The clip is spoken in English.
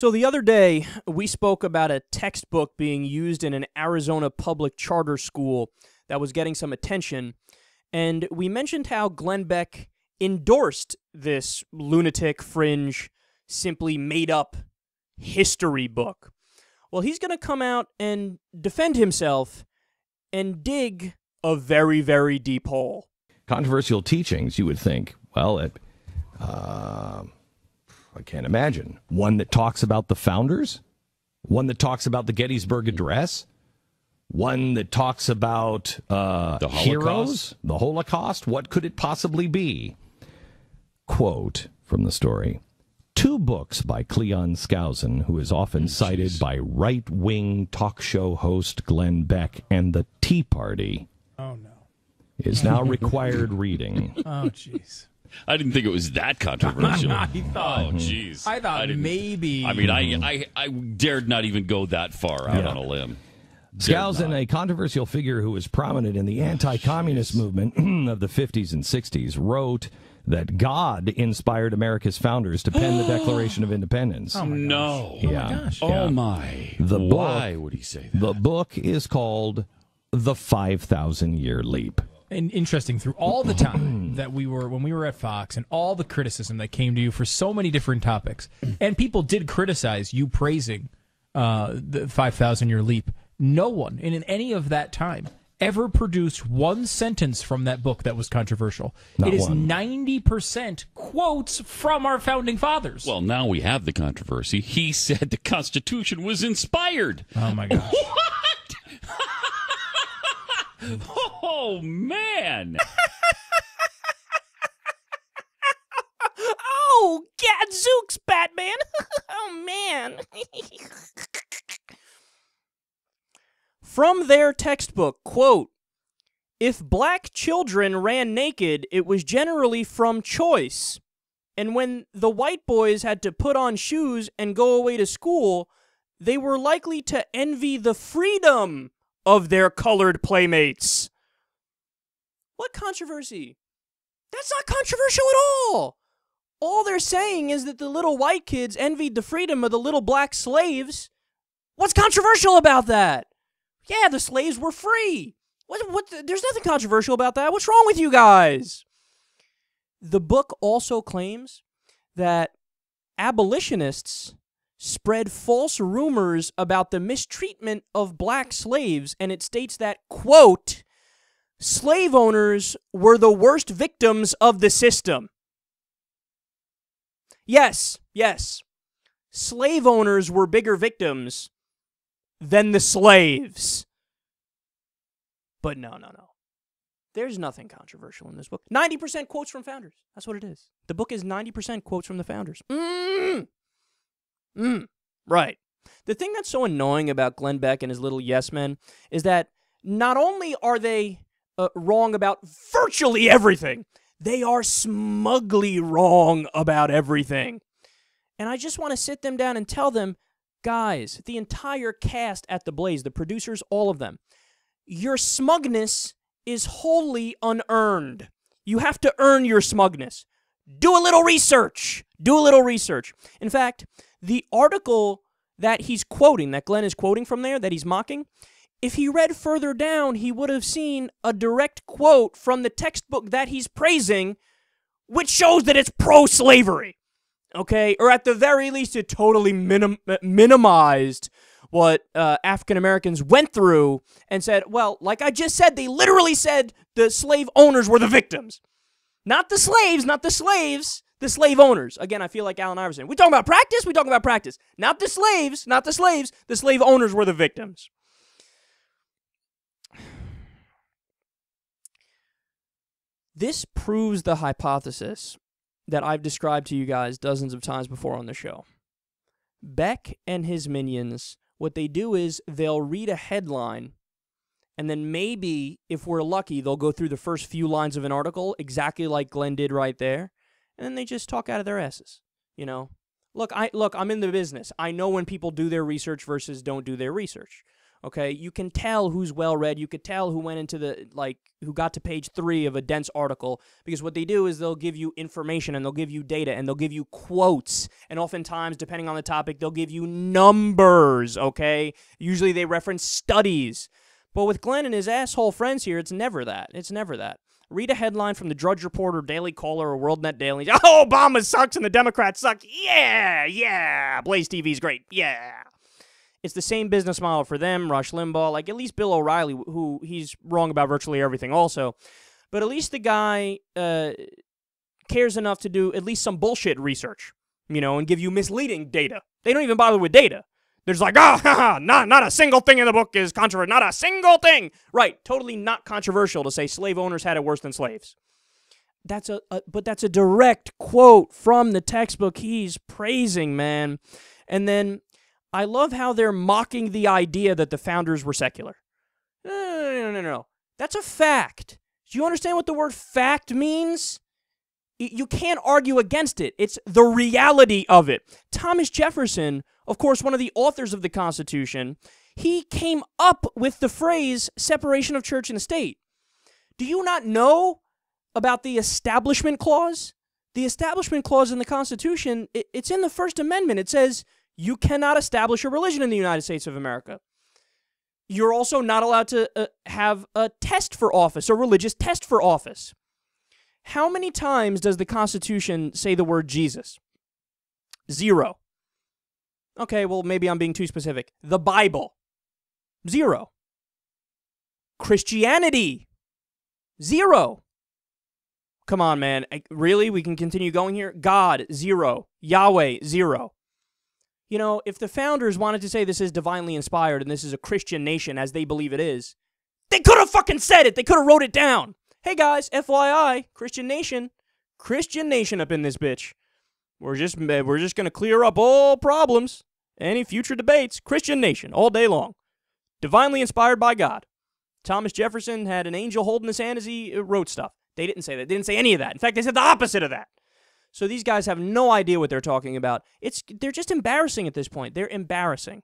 So the other day, we spoke about a textbook being used in an Arizona public charter school that was getting some attention, and we mentioned how Glenn Beck endorsed this lunatic, fringe, simply made-up history book. Well, he's going to come out and defend himself and dig a very, very deep hole. Controversial teachings, you would think, well, I can't imagine. One that talks about the founders? One that talks about the Gettysburg Address? One that talks about the heroes? The Holocaust? What could it possibly be? Quote from the story. 2 books by Cleon Skousen, who is often cited by right-wing talk show host Glenn Beck and the Tea Party. Oh, no. Is now required reading. Oh, jeez. I didn't think it was that controversial. I thought, jeez. I thought maybe. I mean, I dared not even go that far out on a limb. Skousen, a controversial figure who was prominent in the anti-communist movement of the 50s and 60s, wrote that God inspired America's founders to pen the Declaration of Independence. Oh, no. Oh, my gosh. Oh, my. Why would he say that? The book is called The 5,000-Year Leap. And interesting, through all the time that when we were at Fox, and all the criticism that came to you for so many different topics, and people did criticize you praising the 5,000-Year Leap, no one in any of that time ever produced one sentence from that book that was controversial. Not it is one. 90% quotes from our founding fathers. Well, now we have the controversy. He said the Constitution was inspired. Oh, my gosh. Oh, man. Oh, gadzooks, Batman. Oh, man. From their textbook, quote, if black children ran naked, it was generally from choice. And when the white boys had to put on shoes and go away to school, they were likely to envy the freedom of their colored playmates. What controversy? That's not controversial at all. All they're saying is that the little white kids envied the freedom of the little black slaves. What's controversial about that? Yeah, the slaves were free. There's nothing controversial about that. What's wrong with you guys? The book also claims that abolitionists spread false rumors about the mistreatment of black slaves, and it states that, quote, slave owners were the worst victims of the system. Yes. Slave owners were bigger victims than the slaves. But no. There's nothing controversial in this book. 90% quotes from founders. That's what it is. The book is 90% quotes from the founders. Right. The thing that's so annoying about Glenn Beck and his little yes men is that not only are they wrong about virtually everything, they are smugly wrong about everything. And I just want to sit them down and tell them, guys, the entire cast at The Blaze, the producers, all of them, your smugness is wholly unearned. You have to earn your smugness. Do a little research. In fact, the article that he's quoting, that Glenn is quoting from there, that he's mocking, if he read further down, he would have seen a direct quote from the textbook that he's praising, which shows that it's pro-slavery, okay? Or at the very least, it totally minimized what African Americans went through and said, well, like I just said, they literally said the slave owners were the victims. Not the slaves, the slave owners. Again, I feel like Allen Iverson. We talking about practice? Not the slaves, the slave owners were the victims. This proves the hypothesis that I've described to you guys dozens of times before on the show. Beck and his minions, what they do is they'll read a headline, and then maybe, if we're lucky, they'll go through the first few lines of an article, exactly like Glenn did right there, and then they just talk out of their asses, you know? Look, I'm in the business. I know when people do their research versus don't do their research, Okay, you can tell who's well read. You could tell who went into who got to page 3 of a dense article, because what they do is they'll give you information and they'll give you data and they'll give you quotes, and oftentimes, depending on the topic, they'll give you numbers. Okay, usually they reference studies, but with Glenn and his asshole friends here, it's never that. It's never that. Read a headline from the Drudge Report or Daily Caller or WorldNet Daily. Oh, Obama sucks and the Democrats suck. Yeah. Blaze TV's great. Yeah. It's the same business model for them, Rush Limbaugh, like at least Bill O'Reilly, who he's wrong about virtually everything also. But at least the guy cares enough to do at least some bullshit research, and give you misleading data. They don't even bother with data. They're just like, not a single thing in the book is controversial. Not a single thing. Right, totally not controversial to say slave owners had it worse than slaves. But that's a direct quote from the textbook he's praising, man. And then I love how they're mocking the idea that the founders were secular. No. That's a fact. Do you understand what the word fact means? You can't argue against it. It's the reality of it. Thomas Jefferson, of course, one of the authors of the Constitution, he came up with the phrase separation of church and state. Do you not know about the Establishment Clause? The Establishment Clause in the Constitution, it's in the First Amendment. It says you cannot establish a religion in the United States of America. You're also not allowed to have a test for office, a religious test for office. How many times does the Constitution say the word Jesus? 0. Okay, well, maybe I'm being too specific. The Bible. 0. Christianity. 0. Come on, man. Really? We can continue going here? God. 0. Yahweh. 0. If the founders wanted to say this is divinely inspired and this is a Christian nation as they believe it is, they could have fucking said it. They could have wrote it down. Hey guys, FYI, Christian nation up in this bitch. We're just going to clear up all problems, any future debates. Christian nation all day long. Divinely inspired by God. Thomas Jefferson had an angel holding his hand as he wrote stuff. They didn't say that. They didn't say any of that. In fact, they said the opposite of that. So these guys have no idea what they're talking about. They're just embarrassing at this point. They're embarrassing.